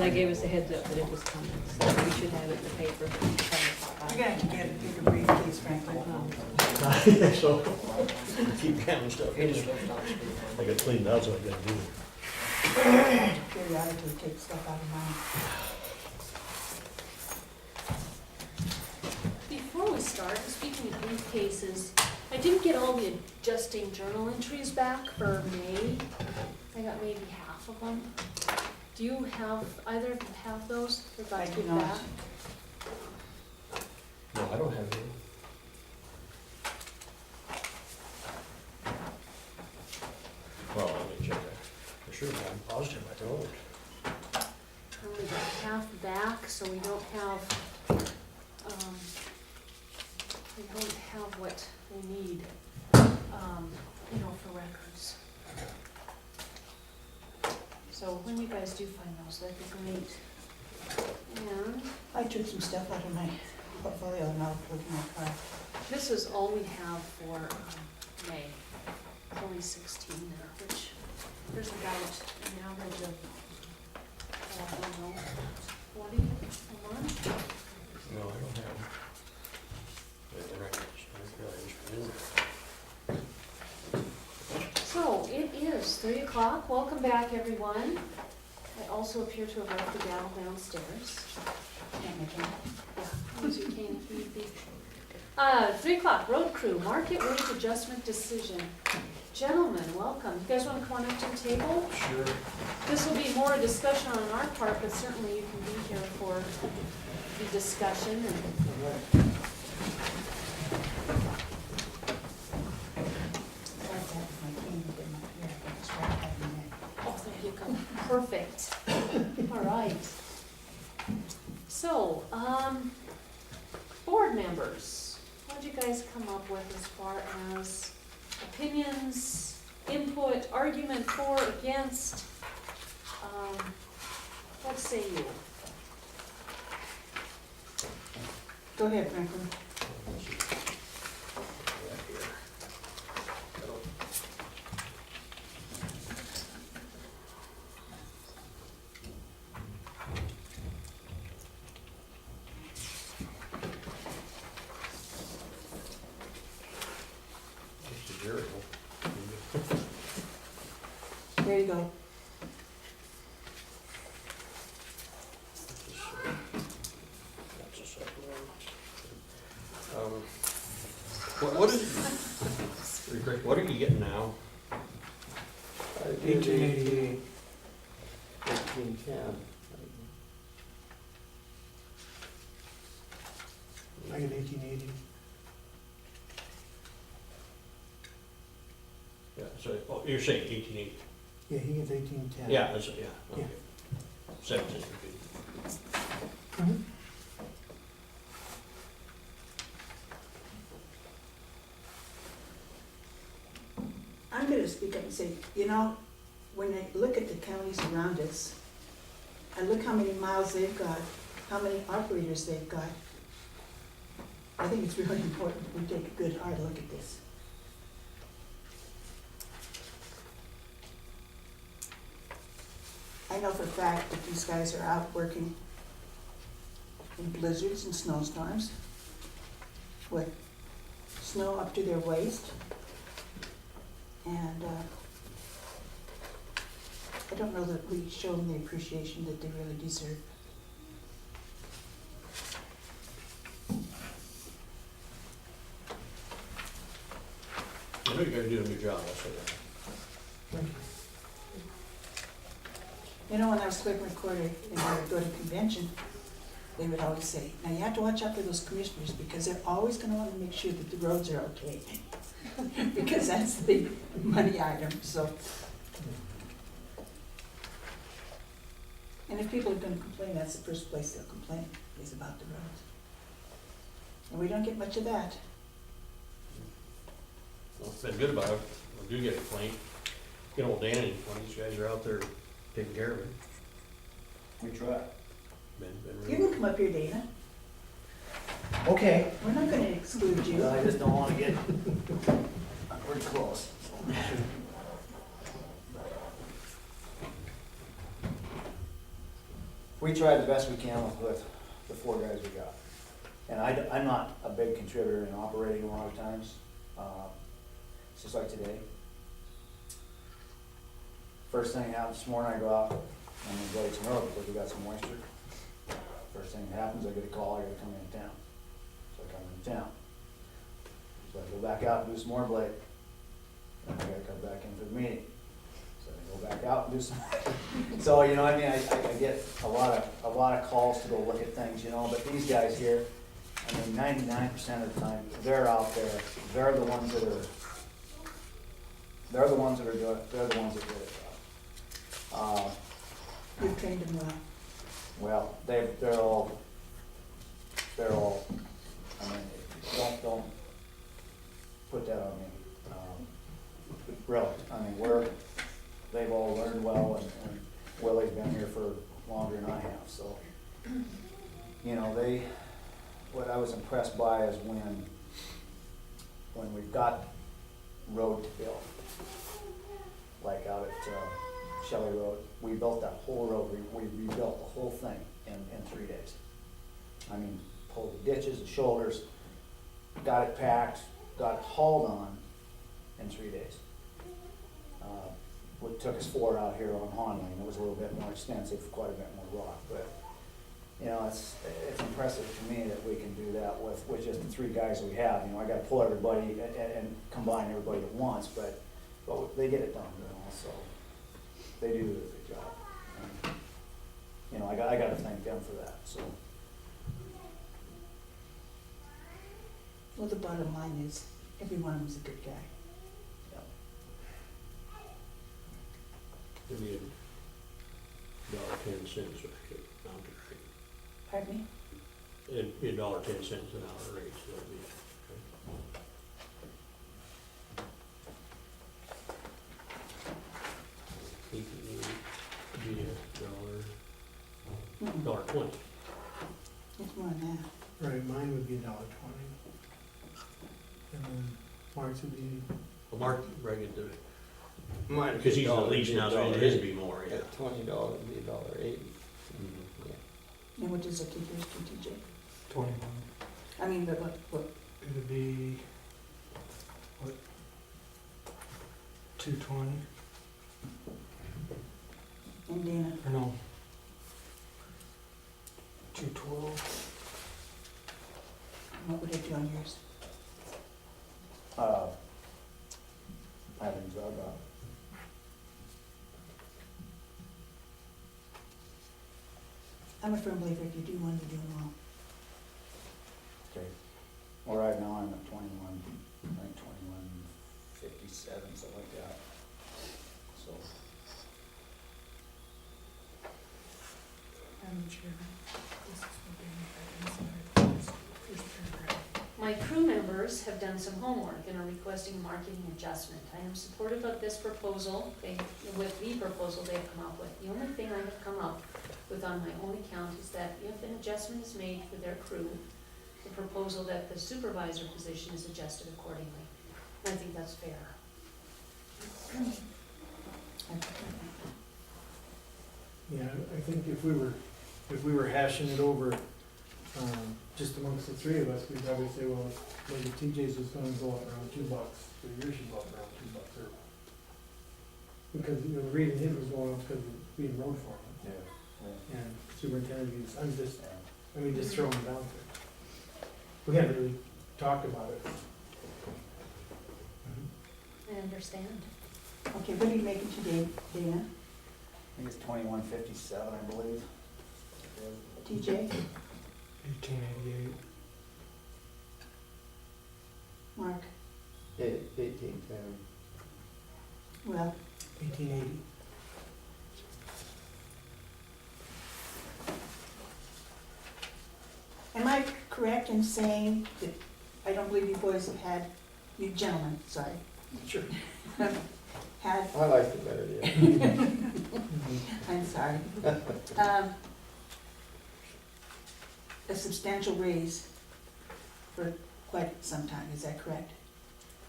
they gave us a heads up that it was coming, so we should have it in the paper. You're gonna have to get a bigger briefcase, Franklin. So, keep counting stuff. I got cleaned out, so I gotta do it. Periodically take stuff out of mine. Before we start, speaking of briefcases, I didn't get all the adjusting journal entries back for May. I got maybe half of them. Do you have, either of you have those? If I I do give not. back? No, I don't have any. Well, let me check that. For sure, I'm positive I don't. I only got half back, so we don't have, what we need, for records. So when you guys do find those, that'd be great. And I took some stuff out of my portfolio and I'll put it in my car. this is all we have for May. It's only 16 there, which there's about an average of, 40 a month. No, I don't have. The records. I really just put in there. So it is 3 o'clock. Welcome back, everyone. I also appear to have left the gavel downstairs. Can't make it. Yeah, as you can if need be. 3 o'clock, road crew, market wage adjustment decision. Gentlemen, welcome. You guys want to come on up to the table? Sure. This will be more a discussion on our part, but certainly you can be here for the discussion. And Like that with my cane in my ear, I can just wrap that in there. oh, there you go. Perfect. All right. So, board members, what did you guys come up with as far as opinions, input, argument for, against? What say you? Go ahead, Franklin. Just a year ago. There you go. That's a separate one. What is, pretty quick, what are you getting now? 1888. 1810. I get 1880. Yeah, so, oh, you're saying 1880? Yeah, he gets 1810. Yeah, that's, yeah, okay. Yeah. 1750. Mhm. I'm gonna speak up and say, when I look at the counties around us, and look how many miles they've got, how many operators they've got, I think it's really important that we take a good hard look at this. I know for a fact that these guys are out working in blizzards and snowstorms with snow up to their waist. And I don't know that we show them the appreciation that they really deserve. I know you gotta do a new job, I'll say that. Thank you. When I was clerk recorder and I would go to convention, they would always say, now you have to watch out for those commissioners because they're always gonna wanna make sure that the roads are okay. Because that's the big money item, so. And if people are gonna complain, that's the first place they'll complain, is about the roads. And we don't get much of that. Well, it's been good about it, we do get a complaint. Get old Danny, when these guys are out there taking care of it. We try. Been You really. can come up here, Dana. Okay. We're not gonna exclude you. I just don't wanna get pretty close. we tried the best we can with the 4 guys we got. And I'm not a big contributor in operating a lot of times. It's just like today. First thing happened this morning, I go out, I'm gonna blade some road because we got some moisture. First thing that happens, I get a call, I gotta come into town. So I come into town. So I go back out and do some more blade. Then I gotta come back in for the meeting. So I go back out and do some. So, you know, I mean, I get a lot of calls to go look at things, you know, but these guys here, I mean, 99% of the time, they're out there, they're the ones that are doing, they're the ones that get it done. You've trained them well. Well, they're all, I mean, don't put that on me. Really, I mean, they've all learned well, and Willie's been here for longer than I have, so. You know, what I was impressed by is when we've got road to build, like out at Shelley Road, we built that whole road, we rebuilt the whole thing in 3 days. I mean, pulled the ditches, the shoulders, got it packed, got it hauled on in 3 days. It took us 4 out here on Hon Lane. It was a little bit more extensive, quite a bit more rock, but, you know, it's impressive to me that we can do that with just the 3 guys we have. You know, I gotta pull everybody and combine everybody at once, but they get it done, you know, so they do a good job. And, you know, I gotta thank them for that, so. Well, the bottom line is, every one of them's a good guy. We need $1.10 back at Mountain rate. Pardon me? It'd be $1.10 an hour rate, so that'd be. Be $1.20. It's more than that. Right, mine would be $1.20. And then Mark's would be, Well, Mark, bring it to, Mine because he's the least now, so his would be more, yeah. At $20 would be $1.80. Mhm. And what does it take yours to, TJ? 21. I mean, but what, It would be, what, 220, and Dana? or no, 212. What would it do on yours? Having drug up. I'm a firm believer if you do one, you do them all. Okay. Well, right now I'm at 21, I think 21.57, something like that. So, Madam Chairman, this is what they first paragraph. My crew members have done some homework and are requesting a marketing adjustment. I am supportive of this proposal, with the proposal they have come up with. The only thing I have come up with on my own account is that if an adjustment is made for their crew, the proposal that the supervisor position is adjusted accordingly. I think that's fair. Yeah, I think if we were hashing it over, just amongst the 3 of us, we'd probably say, well, maybe TJ's is gonna go up around $2, so yours should go up around $2 or. Because, you know, the reason his was going up because of being road foreman yeah, and superintendent use, I'm just, yeah. just throwing it out there. We haven't really talked about it. I understand. Okay, what are you making today, Dana? I think it's 21.57, I believe. TJ? 1888. Mark? 1810. Well, 1880. am I correct in saying that, I don't believe you boys have had, you gentlemen, sorry, Sure. had, I liked it better, yeah. I'm sorry, a substantial raise for quite some time, is that correct?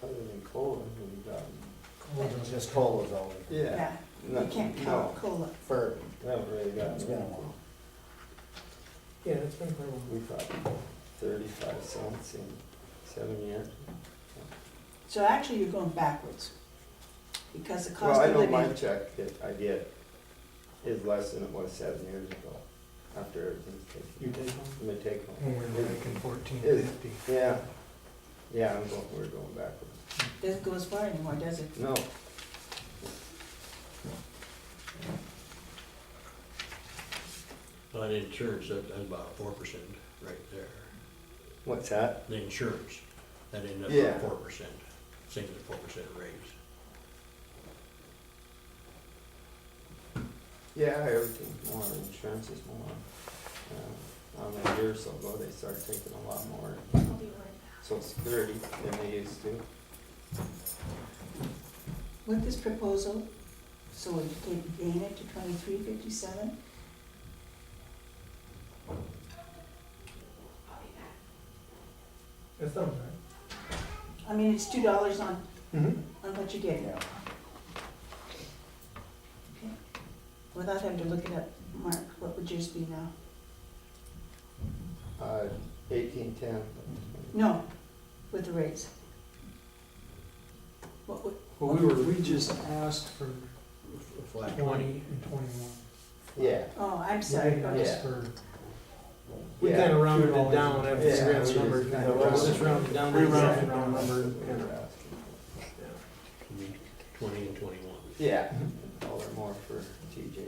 Other than COLA, we've gotten, Just COLA's over. yeah. You can't count COLA. For, We haven't really gotten it's been a anything. while. Yeah, it's been quite a while. We thought 35 cents in 7 years. So actually, you're going backwards. Because the Well, cost I of know my living, check that I get is less than it was 7 years ago, after everything's You taken. take home? My take home. When we're making $14.50. Yeah, yeah, we're going backwards. doesn't go as far anymore, does it? No, Well, that insurance, that's about 4% right there. what's that? The insurance, that ended up Yeah. at 4%, same as a 4% raise. Yeah, everything's more, insurance is more. I don't know, a year or so ago, they started taking a lot more I'll be right back. Social Security than they used to. With this proposal, so we could gain it to 23.57? That sounds right. I mean, it's $2 on Mm-hmm. what you get. Yeah. Okay. Without having to look it up, Mark, what would yours be now? 1810. No, with the raise. What would, Well, we just asked for Flat 20 and 21. Yeah, oh, I'm We sorry, didn't okay. ask for, we Yeah. kinda rounded it down after Yeah, the we round just number, kinda just rounded down, we rounded round number, kinda, yeah. 20 and 21. yeah, $1 more for TJ.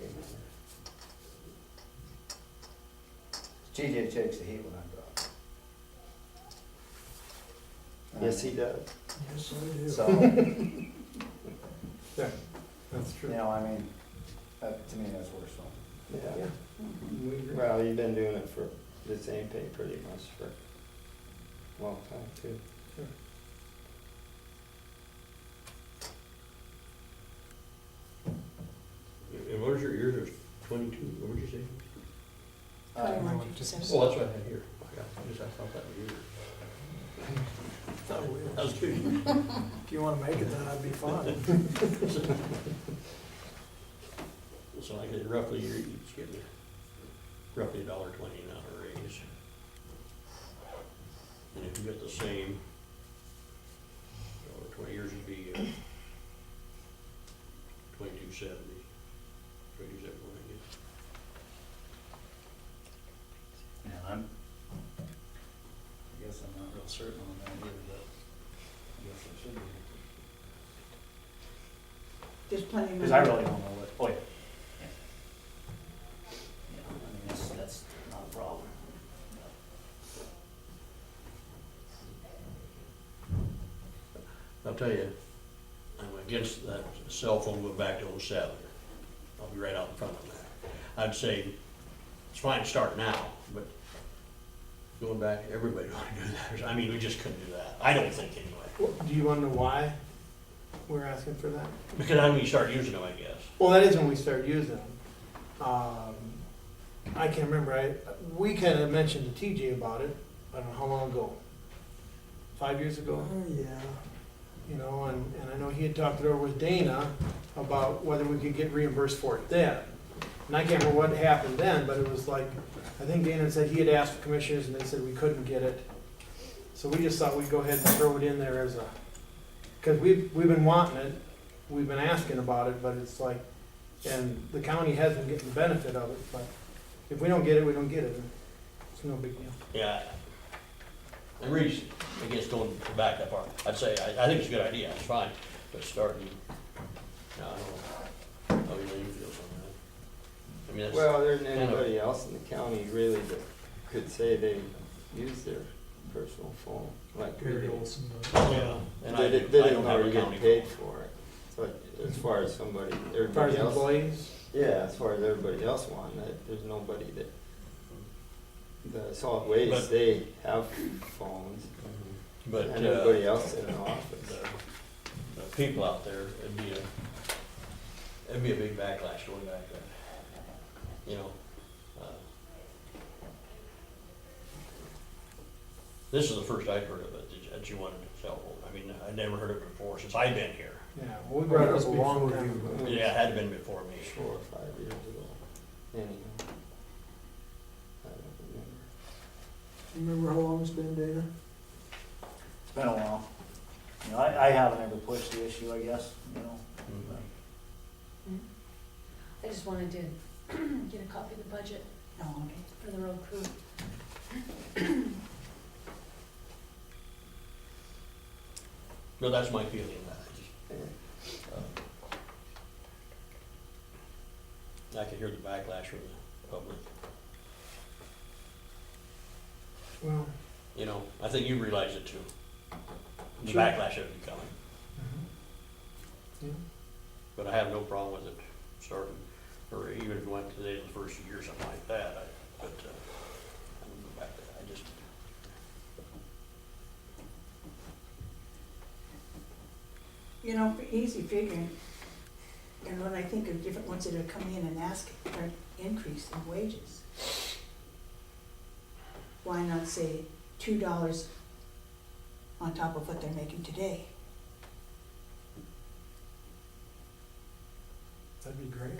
TJ takes the heat when I'm gone. Yes, he does. Yes, I do. So, Yeah, that's you true. know, I mean, that, to me, that's worse, so. Yeah. Mhm. We agree. Well, you've been doing it for the same pay pretty much for a long time too. And what was yours was 22, what would you say? 21.57. Oh, that's what I had here. Yeah, I thought that was yours. That was good. If you wanna make it, then I'd be fine. So I get roughly, you're each getting roughly $1.20 an hour raise. And if you get the same, so 20 years would be 22.70, 22.71, I guess. Yeah, I guess I'm not real certain on that either, but I guess I should be. There's plenty of money. Because I really don't know what, oh, yeah. Yeah, I mean, that's not a problem. I'll tell you, I'm against that cell phone going back to '07. I'll be right out in front of that. I'd say it's fine to start now, but going back, everybody ought to do that. I mean, we just couldn't do that. I don't think anyway. Well, do you wanna know why we're asking for that? Because I mean, you start using them, I guess. Well, that is when we started using them. I can't remember, we kinda mentioned to TJ about it, I don't know how long ago, 5 years ago? Yeah. You know, and I know he had talked it over with Dana about whether we could get reimbursed for it then. And I can't remember what happened then, but it was like, I think Dana said he had asked the commissioners and they said we couldn't get it. So we just thought we'd go ahead and throw it in there as a, cause we've been wanting it, we've been asking about it, but it's like, and the county has been getting the benefit of it, but if we don't get it, we don't get it. It's no big deal. Yeah. The reason against going back that far, I'd say, I think it's a good idea, it's fine, but starting, no, I don't know how you feel on that. I mean, that's. Well, there isn't kind of- anybody else in the county really that could say they use their personal phone like we do. Yeah. And I They do. I didn't don't know have you're a getting county paid phone. for it. But as far as somebody, As far as everybody else, employees, yeah, as far as everybody else wanting it, there's nobody that, the solid waste, But- they have phones, But, and everybody else in the office. the people out there, it'd be a big backlash going back there. You know, this is the first I've heard of it, that you wanted a cell phone. I mean, I'd never heard of it before since I've been here. yeah, well, we brought it up a long time ago. Yeah, it had been before me. 4 or 5 years ago, anyhow. I don't remember. You remember how long it's been, Dana? It's been a while. You know, I haven't ever pushed the issue, I guess, you know. I just wanted to get a copy of the budget No, okay. for the road crew. No, that's my feeling, I just, I can hear the backlash from the public. Well, You know, I think you realize it too. The Sure. backlash of it coming, yeah. but I have no problem with it starting, or even if it went today the first year or something like that, I wouldn't go back to that, I just. You know, for easy figuring, and when I think of different ones that are coming in and asking for an increase in wages, why not say $2 on top of what they're making today? That'd be great.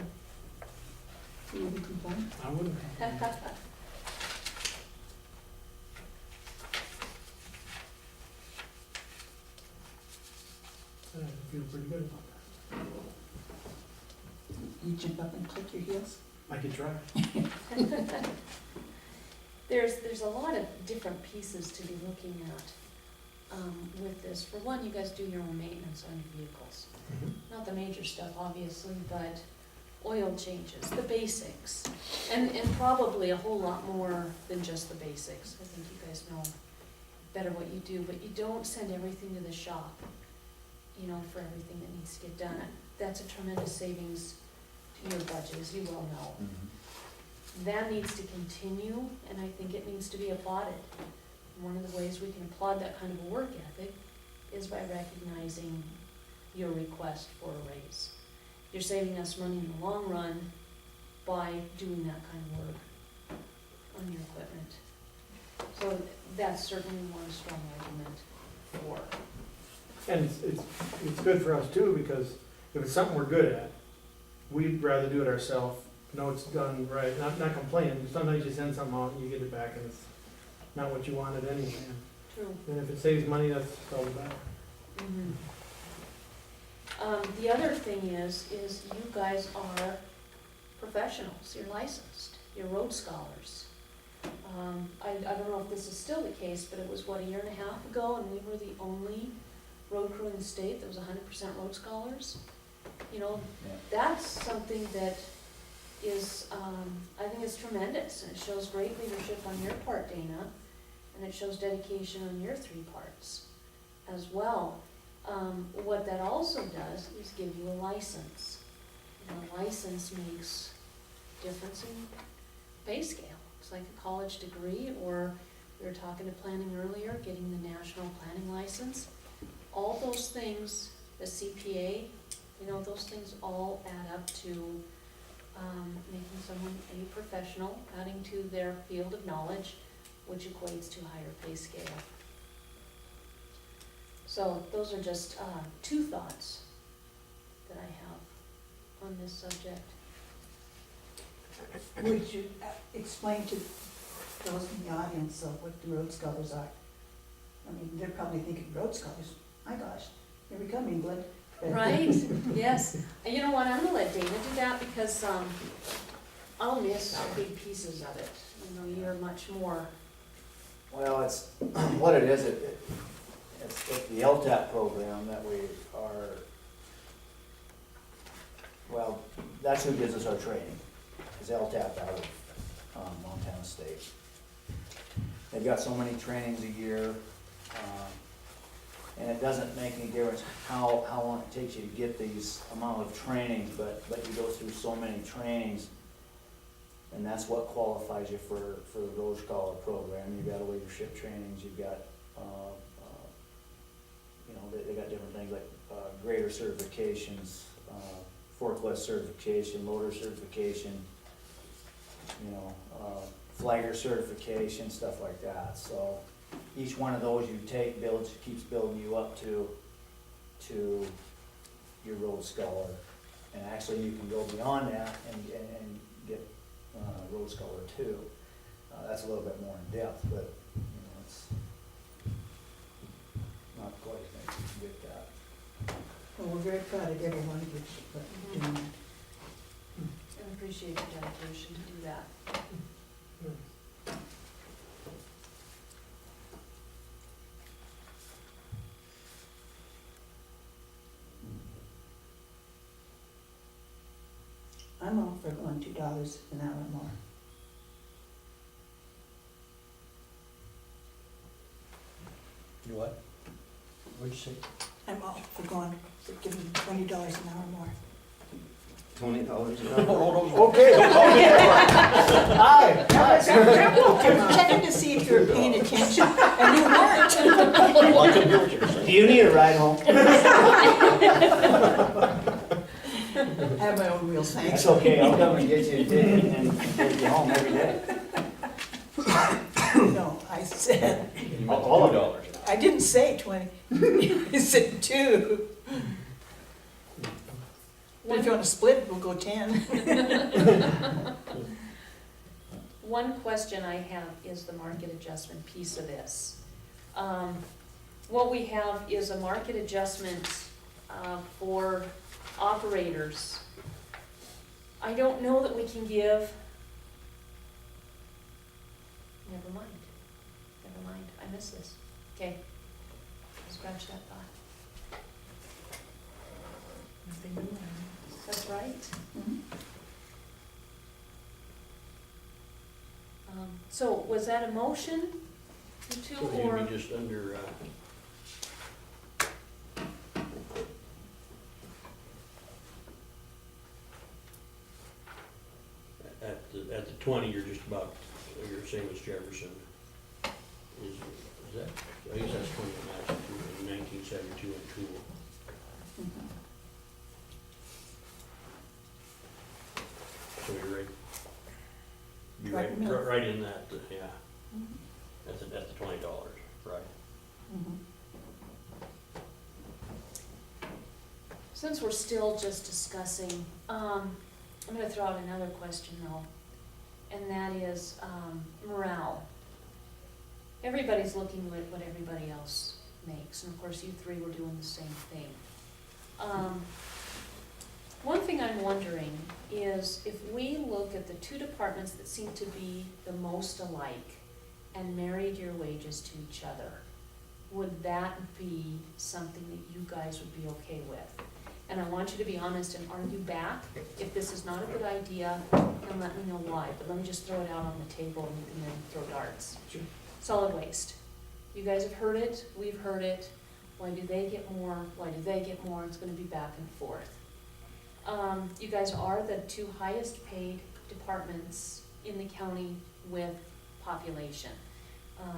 You wouldn't complain? I wouldn't complain. I feel pretty good about You jump up and click your heels? that. I could try. There's a lot of different pieces to be looking at with this. For one, you guys do your own maintenance on your vehicles. Not the major stuff, obviously, but oil changes, the basics. And probably a whole lot more than just the basics. I think you guys know better what you do, but you don't send everything to the shop, you know, for everything that needs to get done. That's a tremendous savings to your budget, as you well know. That needs to continue, and I think it needs to be applauded. One of the ways we can applaud that kind of a work ethic is by recognizing your request for a raise. You're saving us money in the long run by doing that kind of work on your equipment. So that's certainly one strong argument for. And it's good for us too, because if it's something we're good at, we'd rather do it ourselves, know it's done right, not complaining. Sometimes you send something out and you get it back and it's not what you wanted anyway. True. And if it saves money, that's all the better. Mhm. The other thing is you guys are professionals, you're licensed, you're road scholars. I don't know if this is still the case, but it was, what, a year and a half ago, and we were the only road crew in the state that was 100% road scholars. You know, Yeah. that's something that is, I think is tremendous, and it shows great leadership on your part, Dana, and it shows dedication on your three parts as well. What that also does is give you a license. And a license makes difference in pay scale. It's like a college degree, or we were talking to planning earlier, getting the national planning license. All those things, the CPA, you know, those things all add up to making someone a professional, adding to their field of knowledge, which equates to a higher pay scale. So those are just two thoughts that I have on this subject. Would you explain to those in the audience what the road scholars are? I mean, they're probably thinking, road scholars, my gosh, here we come, England. Right, yes. And you know what, I'm gonna let Dana do that because I'll miss big pieces of it. You know, you're much more, Well, it's, what it is, it's the LTAP program that we are, well, that's who gives us our training, is LTAP out of Montana State. They've got so many trainings a year, and it doesn't make any difference how long it takes you to get these amount of trainings, but you go through so many trainings, and that's what qualifies you for the Road Scholar program. You've got leadership trainings, you've got, you know, they got different things like grader certifications, forklift certification, loader certification, you know, flagger certification, stuff like that. So each one of those you take keeps building you up to your Road Scholar. And actually you can go beyond that and get Road Scholar 2. That's a little bit more in depth, but it's not quite like you get that. Well, we're very proud of every one of you for doing that. And appreciate your dedication to do that. I'm all for going $2 an hour more. You what? What'd you say? I'm all for going, for giving $20 an hour more. $20 an hour. Okay. Hi. Checking to see if you were paying attention, and you weren't. Well, I couldn't hear what you were Do saying. you need a ride home? I have my own wheels, thanks. It's okay, I'll come and get you and take you home every day. No, I said, You meant All of $2 it. an hour. I didn't say 20. I said 2. But if you want to split it, we'll go 10. One question I have is the market adjustment piece of this. What we have is a market adjustment for operators. I don't know that we can give, never mind, I missed this. Okay, scratch that thought. Nothing new. That's right. So was that a motion, you two, So or? you'd be just under, at the 20, you're just about, you're same as Jefferson. Is that, I guess that's 20 in 1972 in Tool. So you're right. You're Right in the middle. right in that, yeah, at the $20, right? Since we're still just discussing, I'm gonna throw out another question though, and that is, morale. Everybody's looking at what everybody else makes, and of course you three were doing the same thing. One thing I'm wondering is if we look at the two departments that seem to be the most alike and married your wages to each other, would that be something that you guys would be okay with? And I want you to be honest and argue back. If this is not a good idea, then let me know why. But let me just throw it out on the table and you can then throw darts. Sure. Solid waste. You guys have heard it, we've heard it. Why do they get more? Why do they get more? It's gonna be back and forth. You guys are the two highest paid departments in the county with population.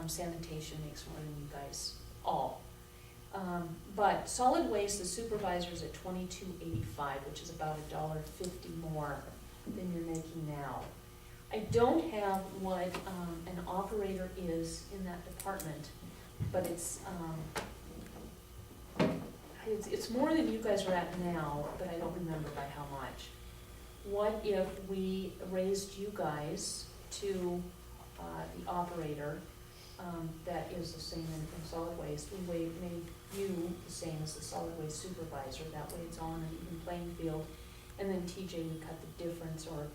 Sanitation makes more than you guys all. But solid waste, the supervisor's at $22.85, which is about $1.50 more than you're making now. I don't have what an operator is in that department, but it's more than you guys are at now, but I don't remember by how much. What if we raised you guys to the operator that is the same in solid waste? We made you the same as the solid waste supervisor, that way it's on an even playing field. And then TJ would cut the difference or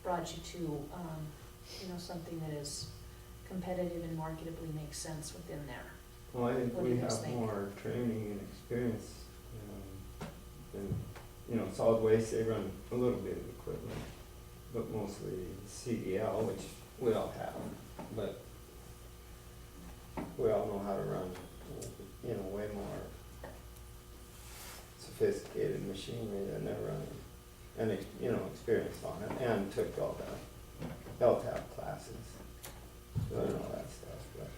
brought you to, something that is competitive and marketably makes sense within there. Well, I think What do we you guys have think? more training and experience, than, solid waste, they run a little bit of equipment, but mostly CDL, which we all have, but we all know how to run, way more sophisticated machinery than they're running, and, experience on it, and took all the LTAP classes, so I know that stuff, but.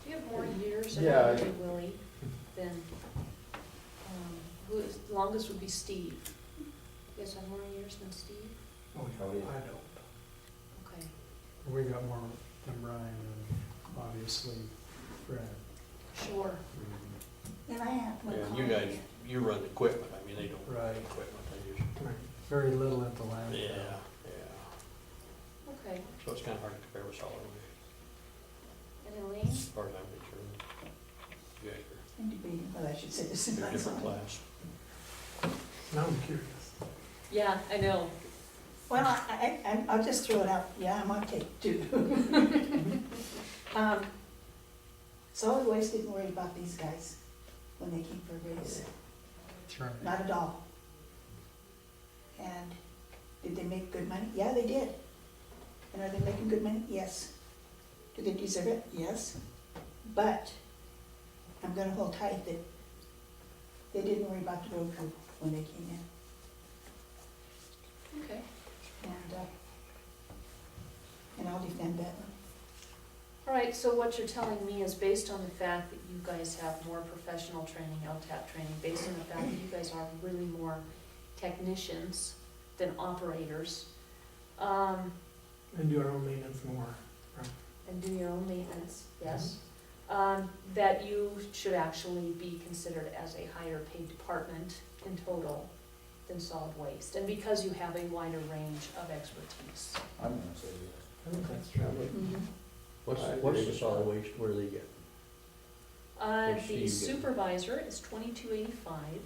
Do you have more years Yeah. ahead of you, Willie, than, longest would be Steve? You guys have more years than Steve? Oh, Oh, yeah, yeah. I don't. Okay. We got more than Brian and obviously Brad. Sure. And I have one Yeah, comment. you guys, you run equipment, I mean, they don't run Right. equipment, they just, Right. Very little at the lab. yeah. Okay. So it's kind of hard to compare with solid waste. And Elaine? As far as I'm concerned. You guys are I'm debating whether I should say this. in a different class. Now I'm curious. Yeah, I know. Well, I'll just throw it out, yeah, I'm on tape too. Solid Waste didn't worry about these guys when they came for a raise, That's right. not at all. And did they make good money? Yeah, they did. And are they making good money? Yes. Do they deserve it? Yes. But I'm gonna hold tight that they didn't worry about the road crew when they came in. Okay. And I'll defend that one. All right, so what you're telling me is based on the fact that you guys have more professional training, LTAP training, based on the fact that you guys are really more technicians than operators, And do our own maintenance more. and do your own maintenance, yes, that you should actually be considered as a higher paid department in total than solid waste, and because you have a wider range of expertise. I'm gonna say yes. I think that's true. What's, I what's agree the with solid that. waste, where do they get? What's The Steve getting? supervisor is $22.85.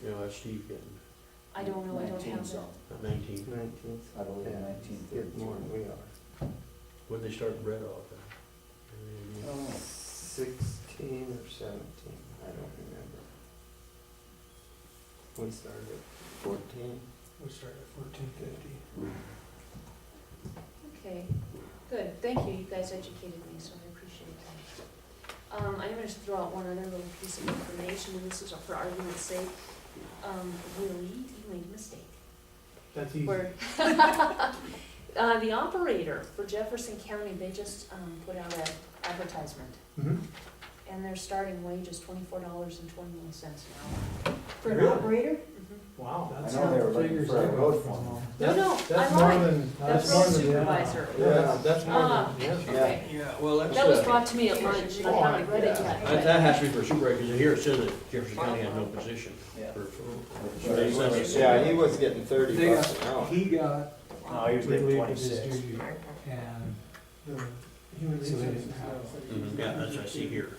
You know, that's Steve getting, I don't know, I don't 19 have that. something. 19. 19. I believe Yeah, 1932. get more than we are. What'd they start bread off at? Oh, 16 or 17, I don't remember. We started at 14. We started at 1450. Okay, good, thank you, you guys educated me, so I appreciate that. I'm gonna just throw out one other little piece of information, and this is for argument's sake. Willie, you made a mistake. That's easy. Where, the operator for Jefferson County, they just, put out an advertisement, Mhm. and their starting wage is $24.21 an hour. For an Really? operator? Wow. I know they were looking for a road foreman. No, That's I more lied. than, That's more road than, yeah. supervisor. Yeah, that's more Ah, than, yeah. Okay, Yeah, well, that's. that was brought to me at lunch, and I Oh, haven't read it yeah. yet. That has to be for supervisor, because here it says that Jefferson County has no position Yeah. So they sent us- Yeah, he was getting 30 They bucks an hour. He got No, he was getting relieved of his 26. duty, and The human So they resources. didn't have- Mhm, yeah, that's what I see here.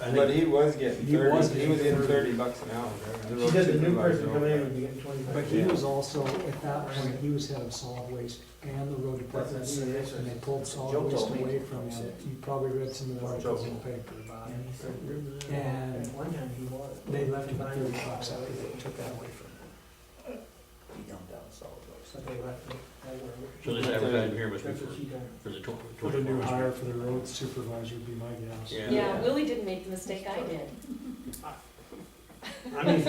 I But think, he was getting He 30, was he was getting getting 30. 30 bucks an hour. She said the new person coming in would be getting 25. but he was also, at that point, he was head of solid waste and the road That's department, a human resources. and they pulled solid Joe waste told me away he from was him. 26. You probably read some of the articles in the paper about And it. he said, And at one time he was. they left him at 30 bucks after they took that away from him. He dumped out solid waste. But they left him. so this advertisement here must be That's what she for done. the For the new 24. hire for the road supervisor would be my guess. Yeah. Yeah, Willie didn't make the mistake I did. I mean,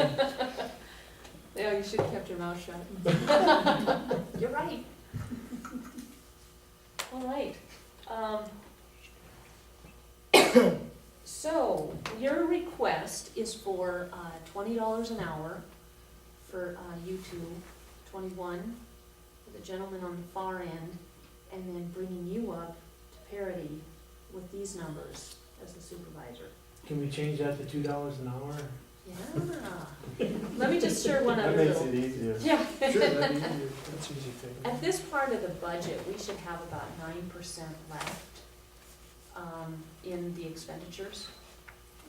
Yeah, you should have kept your mouth shut. You're right. All right. So, your request is for $20 an hour for you two, 21 for the gentleman on the far end, and then bringing you up to parity with these numbers as the supervisor. can we change that to $2 an hour? Yeah. Let me just share one That other makes little. it easier. Yeah. Sure, that'd be easier. That's easy figure. At this part of the budget, we should have about 9% left in the expenditures.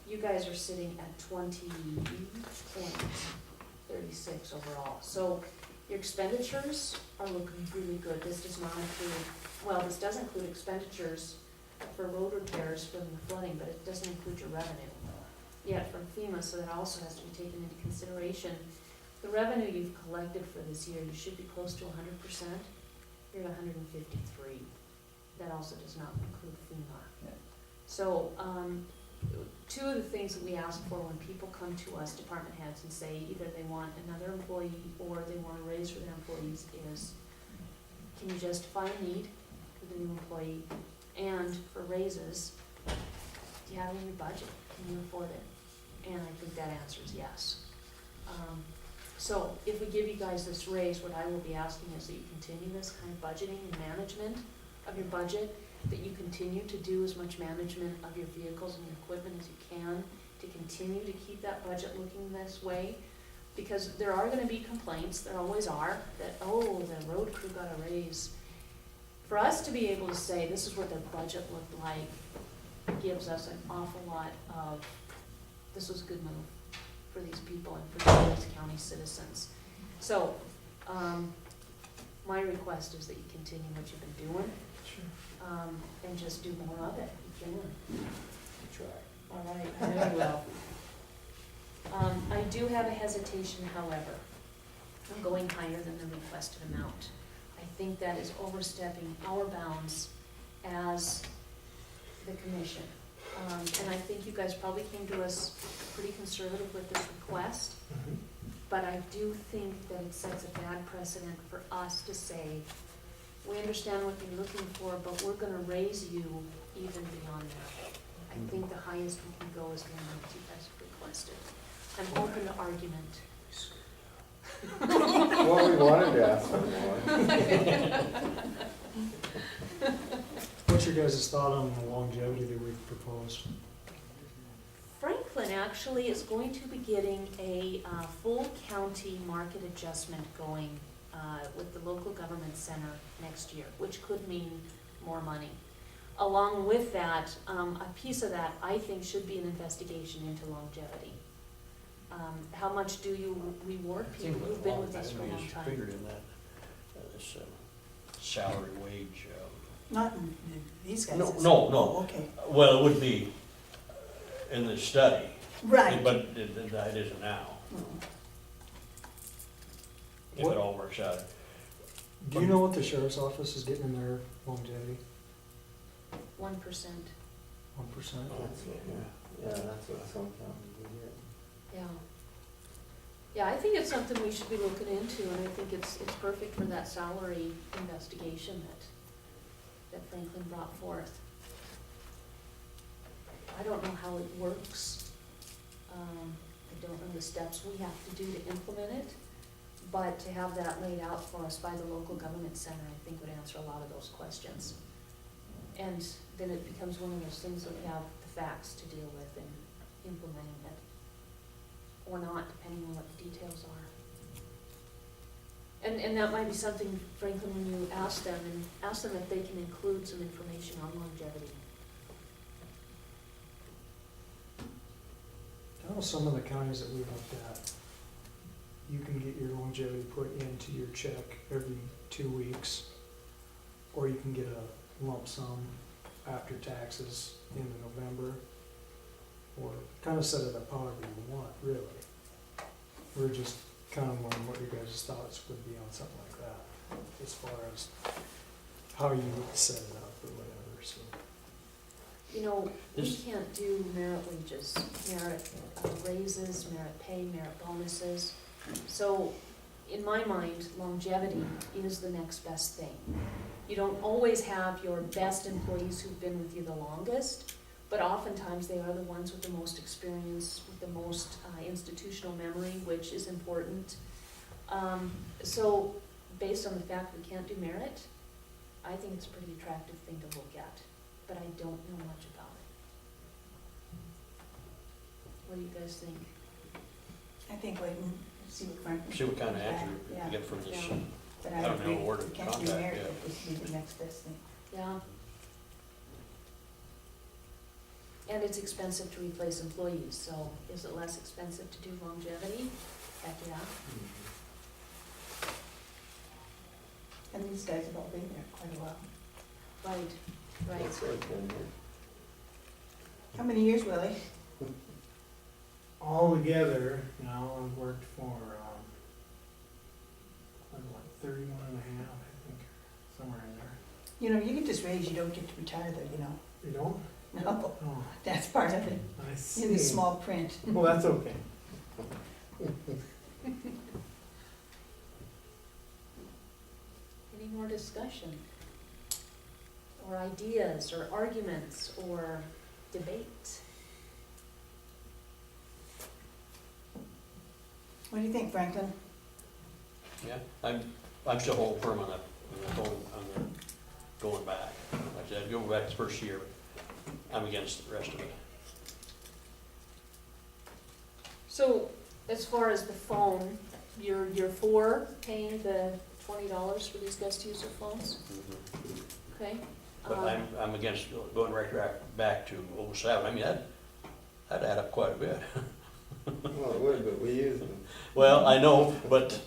You guys are sitting at 20.36 overall. So your expenditures are looking really good. This does not include, well, this does include expenditures for road repairs from the flooding, but it doesn't include your revenue yet from FEMA, so that also has to be taken into consideration. The revenue you've collected for this year, you should be close to 100%. You're at 153. That also does not include FEMA. Yeah. So, two of the things that we ask for when people come to us, department heads, and say either they want another employee or they want a raise for their employees is, can you justify a need for the new employee? And for raises, do you have it in your budget? Can you afford it? And I think that answer is yes. So if we give you guys this raise, what I will be asking is that you continue this kind of budgeting and management of your budget, that you continue to do as much management of your vehicles and your equipment as you can, to continue to keep that budget looking this way. Because there are gonna be complaints, there always are, that, oh, the road crew got a raise. For us to be able to say, this is what their budget looked like gives us an awful lot of, this was a good move for these people and for these county citizens. So, my request is that you continue what you've been doing, and just do more of it, if you can. Try. All right, very well. I do have a hesitation, however, on going higher than the requested amount. I think that is overstepping our bounds as the commission. And I think you guys probably came to us pretty conservative with this request, but I do think that it sets a bad precedent for us to say, we understand what you're looking for, but we're gonna raise you even beyond that. I think the highest we can go is the amount you guys have requested. I'm open to argument. Well, we wanted to ask for more. What's your guys' thought on the longevity that we've proposed? Franklin actually is going to be getting a full county market adjustment going with the local government center next year, which could mean more money. Along with that, a piece of that, I think, should be an investigation into longevity. How much do you reward I think people with who've been long with us for a time, long it's time? figured in that, this salary wage, Not in these guys. No, it's- no, no. Oh, okay, well, it would be in the study, right. but that isn't now, Mm. if What- it all works out. Do you know what the sheriff's office is getting in their longevity? 1%, 1%? That's what, yeah, that's what some counties would get. yeah. Yeah, I think it's something we should be looking into, and I think it's perfect for that salary investigation that Franklin brought forth. I don't know how it works. I don't know the steps we have to do to implement it, but to have that laid out for us by the local government center, I think would answer a lot of those questions. And then it becomes one of those things that we have the facts to deal with in implementing it. Or not, depending on what the details are. And that might be something, Franklin, when you ask them, and ask them if they can include some information on longevity. I know some of the counties that we looked at, you can get your longevity put into your check every 2 weeks, or you can get a lump sum after taxes in November, or kind of set it up however you want, really. We're just kind of wondering what your guys' thoughts would be on something like that, as far as how you would set it up or whatever, so. You know, we This- can't do merit wages, merit raises, merit pay, merit bonuses. So, in my mind, longevity is the next best thing. You don't always have your best employees who've been with you the longest, but oftentimes they are the ones with the most experience, with the most institutional memory, which is important. So, based on the fact we can't do merit, I think it's a pretty attractive thing to look at, but I don't know much about it. What do you guys think? I think wait and see what Frank. See what kind of answer Yeah, you get from this. Yeah. But I I don't know agree, where to we can't do contact merit, yet. it would be the next best thing. Yeah. And it's expensive to replace employees, so is it less expensive to do longevity? Heck, yeah. And these guys have all been there quite a while. Right, right. That's what it's been here. How many years, Willie? All together, now I've worked for, 31 and a half, I think, somewhere in there. You know, you get this raise, you don't get to retire though, you know. You don't? No, Oh, that's part of it, I see. in the small print. Well, that's okay. Any more discussion? Or ideas, or arguments, or debate? What do you think, Franklin? Yeah, I'm still holding firm on going back. Like I said, go back the first year, but I'm against the rest of it. So, as far as the phone, you're for paying the $20 for these guys to use their phones? Okay. But I'm against going right back to '07. I mean, that'd add up quite a bit. Well, it would, but we use them. Well, I know, but,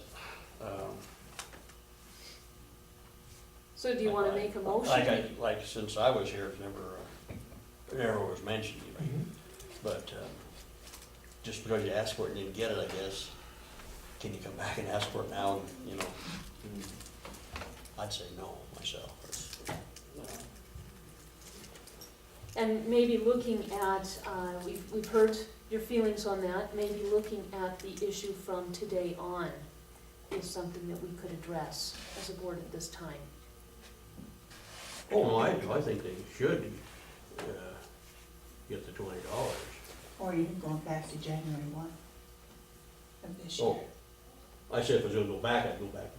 So do you wanna make a motion? like, since I was here, it never was mentioned even. But, just because you asked for it and didn't get it, I guess, can you come back and ask for it now, and, you know? I'd say no myself. And maybe looking at, we've heard your feelings on that, maybe looking at the issue from today on is something that we could address as a board at this time. Oh, no, I think they should, get the $20. Or even going back to January 1 of this year. Oh, I said if I was gonna go back, I'd go back,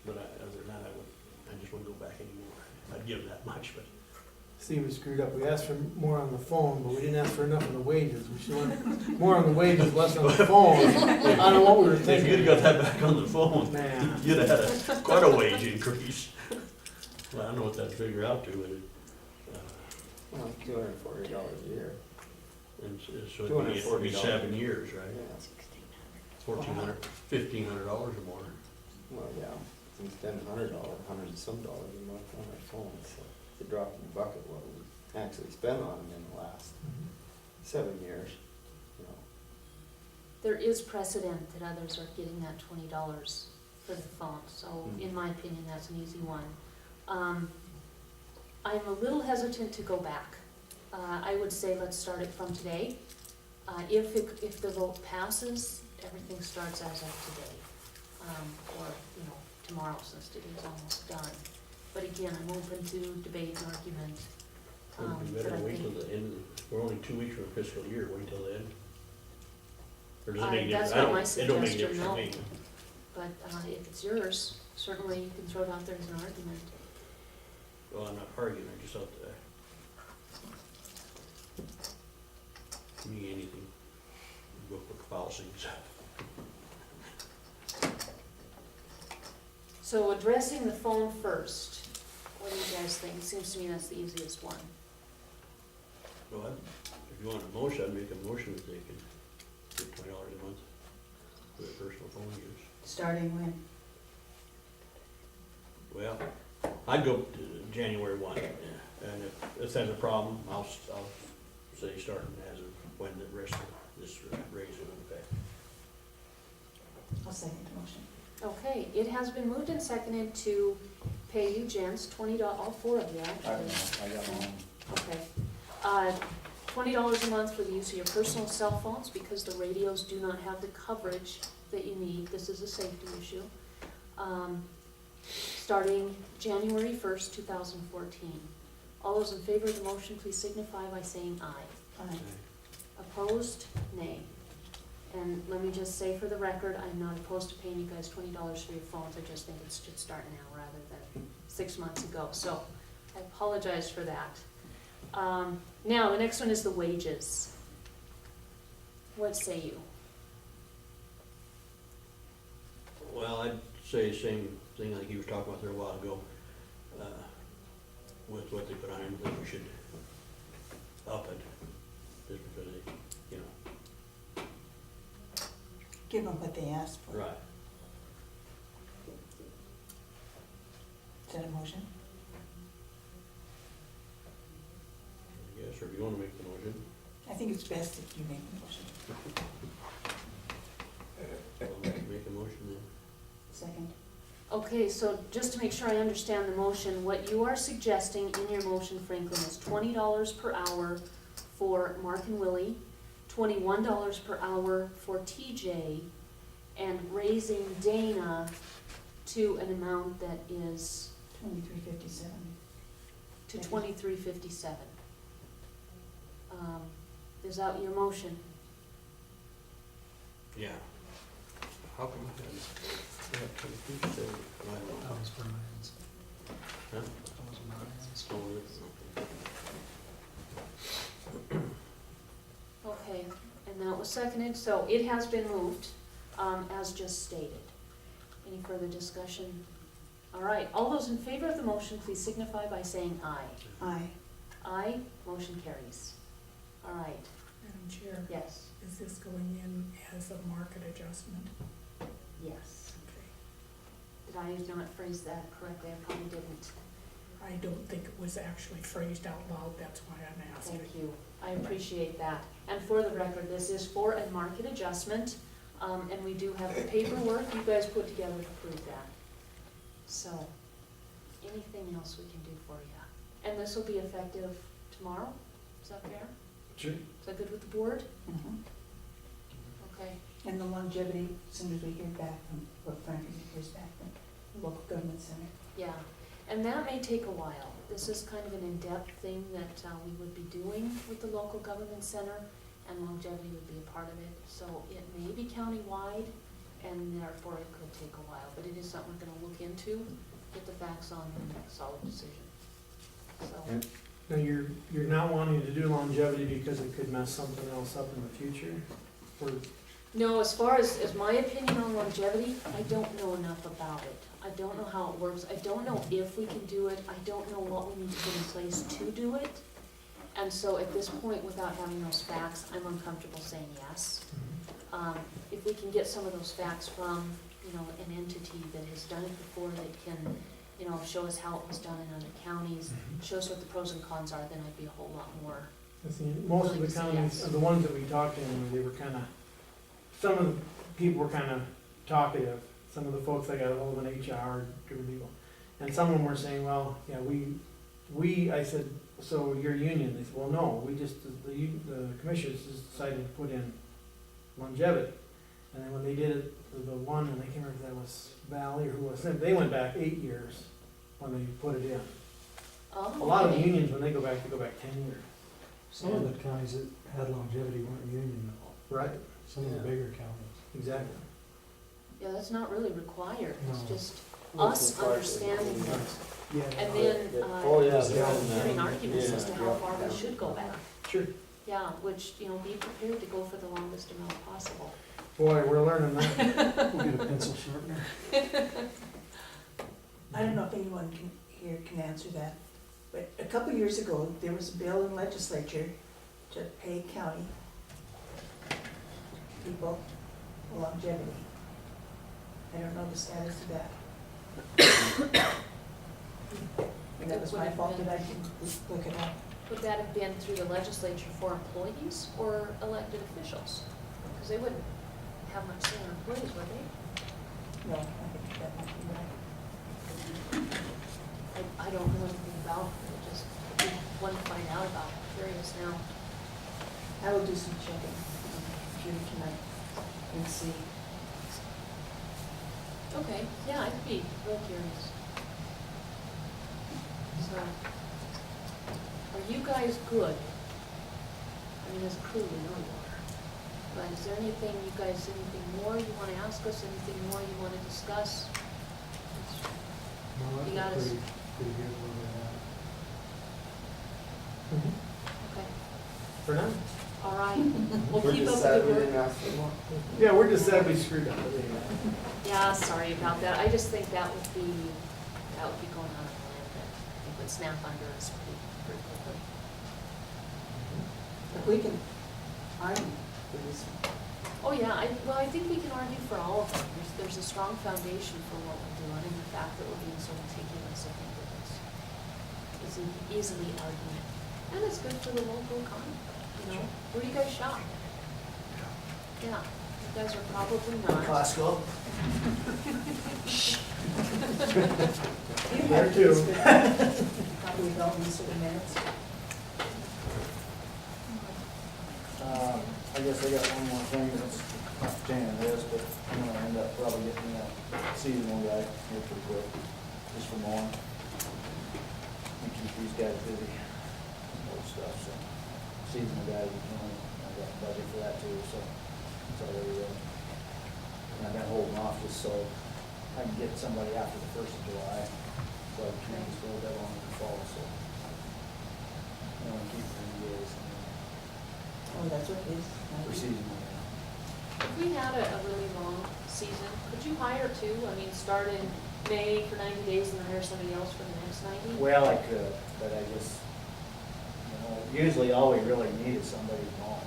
but other than that, I just wouldn't go back anymore. I'd give that much, but. See, we screwed up. We asked for more on the phone, but we didn't ask for enough on the wages. We should want more on the wages, less on the phone. I don't know what we were If thinking. you'd have got that back on the phone, Nah. you'd have had quite a wage increase. Well, I don't know what that'd figure out to, but Well, $240 a year. so it'd be $240. 7 years, right? Yeah. $1,500 or more. Well, yeah, we spend $100 and some dollars a month on our phones, so it's a drop in the bucket what we actually spent on them in the last 7 years, you know. There is precedent that others are getting that $20 for the phone, so in my opinion, that's an easy one. I'm a little hesitant to go back. I would say let's start it from today. If the vote passes, everything starts as of today, or, you know, tomorrow, since today's almost done. But again, I'm open to debate and argument. We But better I wait till think, the end, we're only 2 weeks from the fiscal year, wait till the end. Or does it make a that's difference? not my It don't make a suggestion, difference to no. me. but if it's yours, certainly you can throw it out there as an argument. Well, I'm not arguing, I just thought that. Me, anything, go for policies. So addressing the phone first, what do you guys think? Seems to me that's the easiest one. Well, if you want a motion, I'd make a motion that they can get $20 a month for their personal phone use. Starting when? Well, I'd go to January 1, and if there's a problem, I'll say starting as of when the rest of this raise is in effect. I'll second the motion. Okay, it has been moved and seconded to pay you gents $20, all four of you I actually. don't know, I got my own. Okay. $20 a month for the use of your personal cell phones because the radios do not have the coverage that you need. This is a safety issue. Starting January 1st, 2014. All those in favor of the motion, please signify by saying aye. Aye. Opposed? Nay. And let me just say for the record, I'm not opposed to paying you guys $20 for your phones. I just think it should start now rather than 6 months ago. So I apologize for that. Now, the next one is the wages. What say you? Well, I'd say the same thing like you were talking about there a while ago, with what they put on, I don't think we should up it, just because they, you know. Give them what they asked for. Right. Is that a motion? I guess, or if you wanna make the motion, I think it's best if you make the motion. I'll make a motion then. Second. Okay, so just to make sure I understand the motion, what you are suggesting in your motion, Franklin, is $20 per hour for Mark and Willie, $21 per hour for TJ, and raising Dana to an amount that is 2357. to $23.57. Is that your motion? Yeah. How come I had, yeah, 22, so, I don't know. That was for mines. Huh? That was mines. Oh, it's- Okay, and that was seconded, so it has been moved, as just stated. Any further discussion All right, all those in favor of the motion, please signify by saying aye. Aye. Aye, motion carries. All right, Madam Chair, yes, is this going in as a market adjustment? yes. Okay. Did I not phrase that correctly? I probably didn't. I don't think it was actually phrased out loud, that's why I'm asking. Thank you, I appreciate that. And for the record, this is for a market adjustment, and we do have the paperwork you guys put together to prove that. So, anything else we can do for you? And this will be effective tomorrow, is that fair? Sure. Is that good with the board? Mhm. Okay, And the longevity, as soon as we hear back from, or Frank hears back from the local government center. yeah, and that may take a while. This is kind of an in-depth thing that we would be doing with the local government center, and longevity would be a part of it. So it may be countywide, and therefore it could take a while, but it is something we're gonna look into, get the facts on, and make a solid decision. So, And- Now, you're not wanting to do longevity because it could mess something else up in the future? Or, no, as far as my opinion on longevity, I don't know enough about it. I don't know how it works. I don't know if we can do it. I don't know what we need to put in place to do it. And so at this point, without having those facts, I'm uncomfortable saying yes. If we can get some of those facts from, you know, an entity that has done it before, that can, you know, show us how it was done in other counties, show us what the pros and cons are, then I'd be a whole lot more. I think most of the counties, the ones that we talked to, they were kinda, some of the people were kinda talkative. Some of the folks that got a hold of an HR, different people. And some of them were saying, well, yeah, I said, so your union? They said, well, no, we just, the commissioners just decided to put in longevity. And then when they did it, the one, and I can't remember if that was Valley or who was, they went back 8 years when they put it in. A lot of the unions, when they go back 10 years. Some of the counties that had longevity weren't union at all, Right, some of the bigger counties. exactly. Yeah, that's not really required. It's No. just Well, us it's required. understanding it. Yeah. And then, Oh, yeah, hearing yeah. arguments as to Yeah. how far we should go back. Sure. Yeah, which, you know, be prepared to go for the longest amount possible. Boy, we're learning that. We'll get a pencil sharpener. I don't know if anyone here can answer that, but a couple years ago, there was a bill in legislature to pay county people longevity. I don't know the status of that. And that was my fault that I didn't look it up. Would that have been through the legislature for employees or elected officials? Because they wouldn't have much say on employees, would they? No, I think that might be right. I don't know anything about it, I just want to find out about it, I'm curious now. I will do some checking during tonight and see. Okay, yeah, I'd be real curious. So, are you guys good? I mean, as a crew, we know you are. But is there anything, you guys, anything more you want to ask us, anything more you want to discuss? No, I You think got us. pretty good where Okay, For now. all right, we'll We're keep up just the sad good we work. didn't ask for more. Yeah, we're just sad we screwed up. Yeah, sorry about that, I just think that would be going on a plan that it would snap under us pretty quickly. If we can argue for this, Oh, yeah, I think we can argue for all of them. There's a strong foundation for what we're doing, and the fact that we're being so meticulous, I think that is easily argued. And it's good for the local economy, you know? Where do you guys shop? Yeah, you guys are probably not. Costco. you There have too. these, but probably all these sort of minutes. I guess I got one more thing that's not pertaining to this, but I'm gonna end up probably getting me a seasonal guy here pretty quick, just for mowing. And keep these guys busy, old stuff, so. Seasonal guys, you know, I got a budget for that too, so it's already there. And I've been holding off just so I can get somebody after the 1st of July, so I can keep this road that long in the fall, so. I wanna keep it in days. Oh, that's what it is. For seasonal. If we had a really long season, could you hire two? I mean, start in May for 90 days and then hire somebody else for the next 90? Well, I could, but I just, usually all we really need is somebody to mow.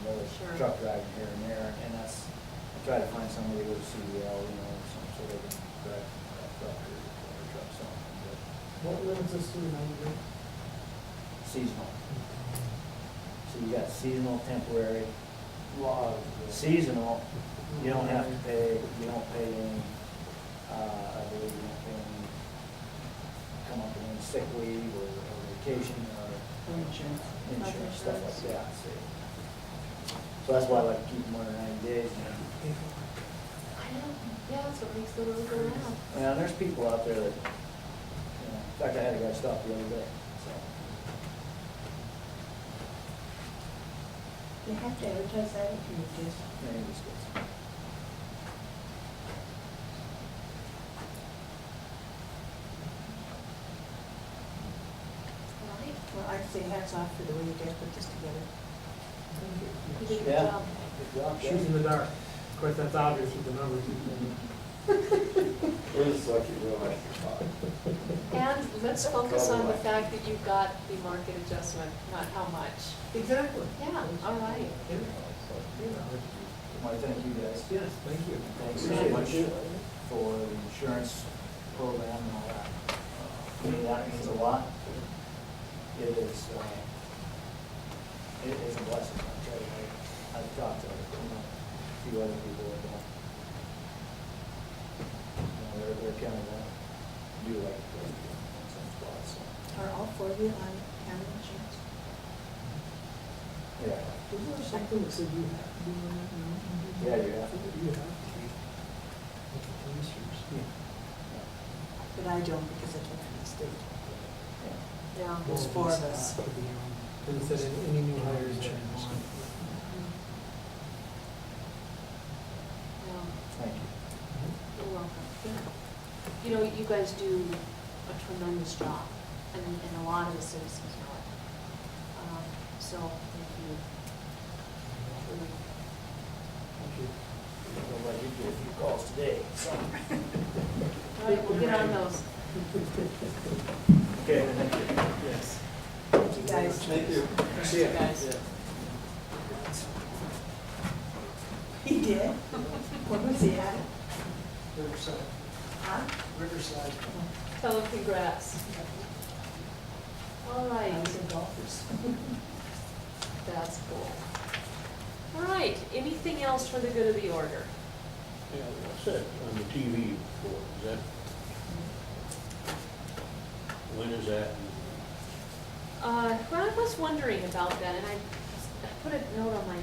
Really Sure. truck driving here and there, and that's, I try to find somebody with CDL, some sort of drive a truck or a truck something, but What limits us to 90 days? seasonal. So you got seasonal, temporary. Law. Seasonal, you don't have to pay, you don't pay any, I believe you don't pay any, come up with any sick leave or vacation or Or insurance. insurance, stuff like that, see. So that's why I like to keep them under 90 days. I know, yeah, that's what makes the world go round. Well, there's people out there that, in fact, I had a guy stop the other day, so. You have to advertise that if you just. Yeah, he was good. All right, Well, I'd say hats off for the way you guys put this together. you did a good Yeah. job. Good job, Shoot in the dark. Of course, that's obvious with the numbers. We're just lucky we don't have to talk. And let's focus on the fact that you got the market adjustment, not how much. Exactly. Yeah, all right. I want to thank you guys. Yes, thank you. Thanks so much for the insurance program and all that. To me, that means a lot. It is, it is a blessing, I'll tell you. I've talked to, a few other people that don't. They're kind of, do like, in some spots, so, Are all four of you on county insurance? yeah. Isn't there something that said you have to be on that now? Yeah, you have to. You have to be. With the commissioners. But I don't because I came from the state. Yeah. There's four of us. And it said any new hires that you want. Yeah. Thank you. You're welcome. You know, you guys do a tremendous job, and a lot of the citizens know it. So, thank you. Really. Thank you. Nobody did get a few calls today, so. All right, we'll get on those. Okay, thank you. Yes. Thank you, guys. Thank you. See you guys. He did? What was he at? Riverside. Huh? Riverside. Tell them congrats. All right. I was in golfers. That's cool. All right, anything else for the good of the order? Yeah, what's that on the TV board, is that? When is that? Well, I was wondering about that, and I put a note on my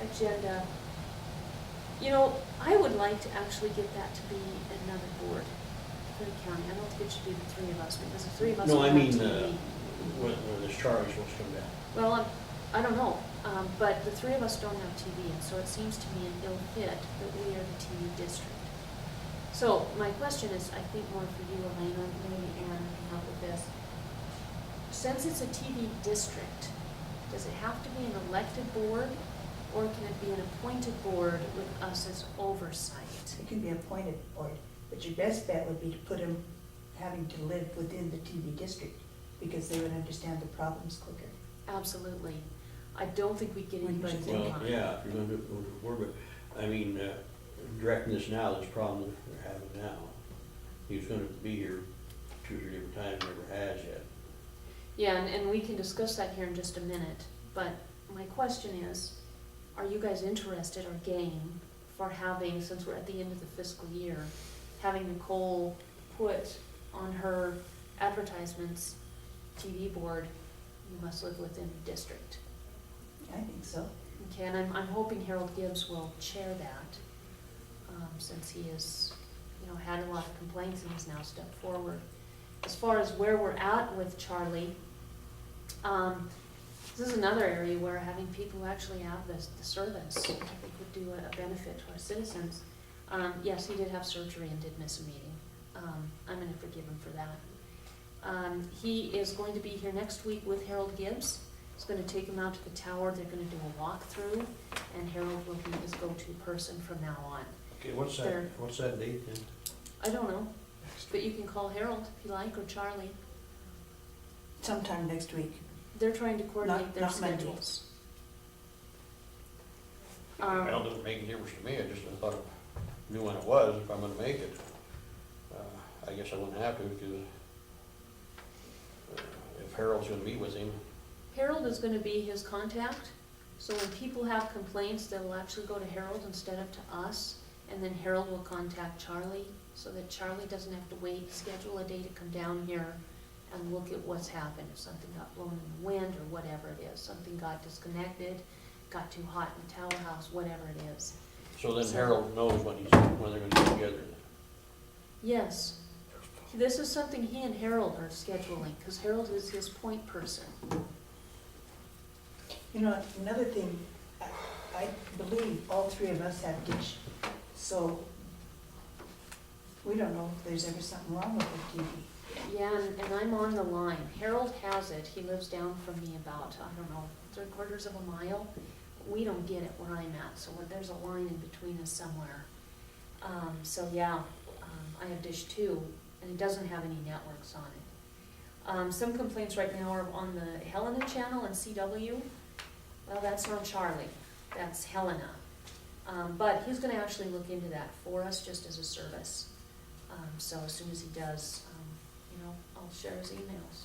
agenda. You know, I would like to actually get that to be another board for the county. I don't think it should be the three of us, because the three of us No, will I have mean, TV. when this Charlie's supposed to come back. Well, I don't know, but the three of us don't have TV, and so it seems to me an ill fit that we are the TV district. So my question is, I think more for you, Elena, maybe Ann can help with this. Since it's a TV district, does it have to be an elected board, or can it be an appointed board with us as oversight? It can be appointed board, but your best bet would be to put him having to live within the TV district because they would understand the problems quicker. Absolutely. I don't think we'd get When you anybody should full Well, time. yeah, if you're gonna do it going forward, but, I mean, directing this now, this problem that we're having now, he's gonna be here 2 or 3 different times, never has yet. Yeah, and we can discuss that here in just a minute, but my question is, are you guys interested or game for having, since we're at the end of the fiscal year, having Nicole put on her advertisements, TV board, you must live within the district? I think so. Okay, and I'm hoping Harold Gibbs will chair that, since he has, had a lot of complaints and has now stepped forward. As far as where we're at with Charlie, this is another area where having people who actually have the service, I think would do a benefit to our citizens. Yes, he did have surgery and did miss a meeting. I'm gonna forgive him for that. He is going to be here next week with Harold Gibbs. He's gonna take him out to the tower, they're gonna do a walkthrough, and Harold will be his go-to person from now on. Okay, what's There. that date then? I don't know, but you can call Harold if you like, or Charlie. Sometime next week. They're trying to coordinate Not- their not Monday. schedules. Well, it doesn't make any difference to me, I just thought, knew when it was, if I'm gonna make it. I guess I wouldn't have to, because if Harold's gonna meet with him, Harold is gonna be his contact, so when people have complaints, they'll actually go to Harold instead of to us, and then Harold will contact Charlie, so that Charlie doesn't have to wait, schedule a day to come down here and look at what's happened, if something got blown in the wind or whatever it is, something got disconnected, got too hot in the tower house, whatever it is. so then So- Harold knows when they're gonna get together. Yes, this is something he and Harold are scheduling, because Harold is his point person. You know, another thing, I believe all three of us have dish, so we don't know if there's ever something wrong with the TV. Yeah, and I'm on the line. Harold has it. He lives down from me about, I don't know, 3/4 of a mile. We don't get it where I'm at, so there's a line in between us somewhere. So yeah, I have Dish too, and it doesn't have any networks on it. Some complaints right now are on the Helena channel and CW. Well, that's not Charlie, that's Helena. But he's gonna actually look into that for us, just as a service. So as soon as he does, you know, I'll share his emails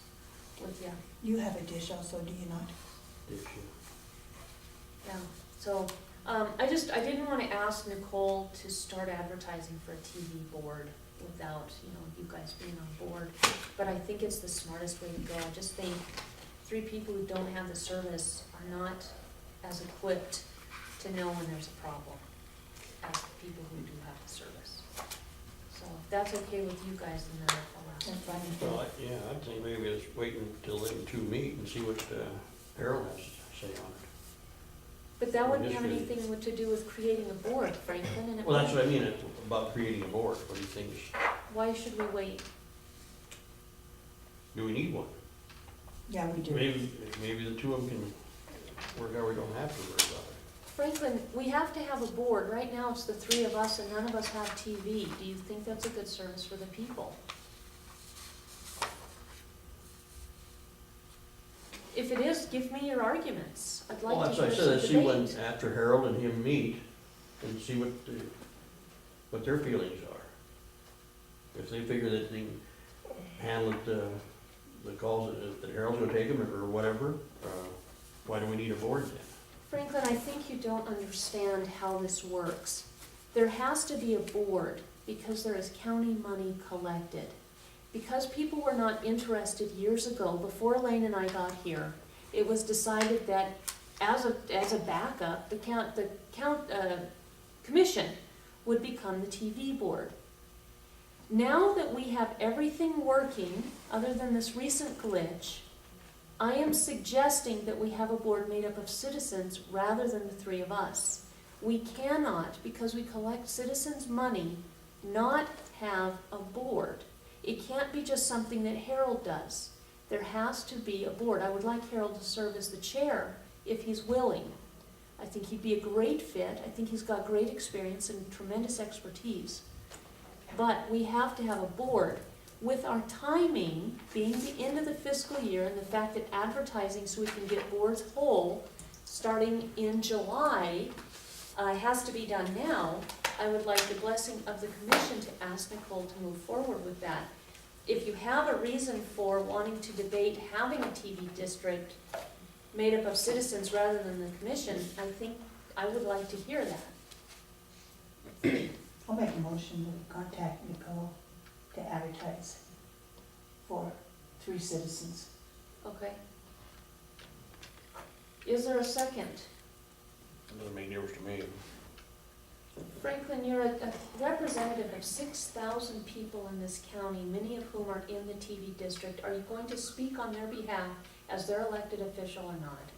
with you. You have a dish also, do you not? Did you? Yeah, so, I didn't wanna ask Nicole to start advertising for a TV board without, you know, you guys being on board. But I think it's the smartest way to go. I just think 3 people who don't have the service are not as equipped to know when there's a problem as the people who do have the service. So if that's okay with you guys, then I'll ask. That's fine. Well, yeah, I'd think maybe let's wait until them two meet and see what Harold has to say on it. But that wouldn't have Just really- anything to do with creating a board, Franklin, and it Well, that's what I wouldn't- mean, about creating a board, what do you think, Why should we wait? do we need one? Yeah, we do. Maybe the two of them can work out, we don't have to worry about it. Franklin, we have to have a board. Right now, it's the 3 of us and none of us have TV. Do you think that's a good service for the people? If it is, give me your arguments. I'd Well, like that's to what I hear said, some let's see when, debate. after Harold and him meet, and see what their feelings are. If they figure that they can handle it, the calls that Harold's gonna take them, or whatever, why do we need a board then? Franklin, I think you don't understand how this works. There has to be a board because there is county money collected. Because people were not interested years ago, before Elaine and I got here, it was decided that as a backup, the commission would become the TV board. Now that we have everything working, other than this recent glitch, I am suggesting that we have a board made up of citizens rather than the 3 of us. We cannot, because we collect citizens' money, not have a board. It can't be just something that Harold does. There has to be a board. I would like Harold to serve as the chair if he's willing. I think he'd be a great fit. I think he's got great experience and tremendous expertise. But we have to have a board. With our timing being the end of the fiscal year and the fact that advertising so we can get boards whole starting in July has to be done now, I would like the blessing of the commission to ask Nicole to move forward with that. If you have a reason for wanting to debate having a TV district made up of citizens rather than the commission, I think I would like to hear that. I'll make a motion to contact Nicole to advertise for 3 citizens. Okay. Is there a second? It doesn't make any difference to me. Franklin, you're a representative of 6,000 people in this county, many of whom are in the TV district. Are you going to speak on their behalf as their elected official or not?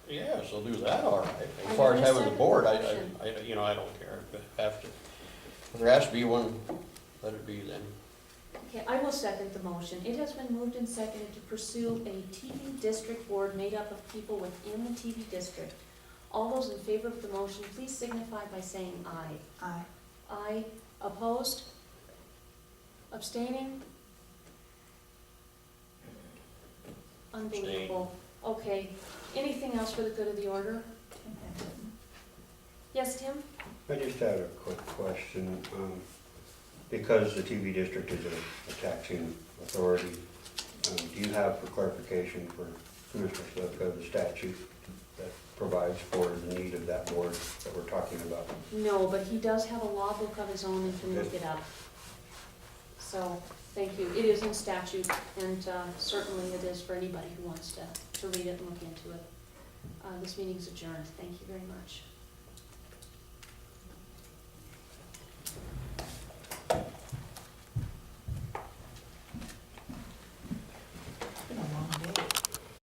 Yes, I'll do that, all right. Are As you far as gonna having second the board, the I motion? I don't care, if there has to be one, let it be then. Okay, I will second the motion. It has been moved and seconded to pursue a TV district board made up of people within the TV district. All those in favor of the motion, please signify by saying aye. Aye. Aye. Opposed? Abstaining? Unbelievable. Okay, anything else for the good of the order? Yes, Tim? I just had a quick question. Because the TV district is a taxing authority, do you have for clarification for Commissioner Slivka, the statute that provides for the need of that board that we're talking about? No, but he does have a law book of his own and can look it up. So, thank you. It is in statute, and certainly it is for anybody who wants to read it and look into it. This meeting is adjourned. Thank you very much.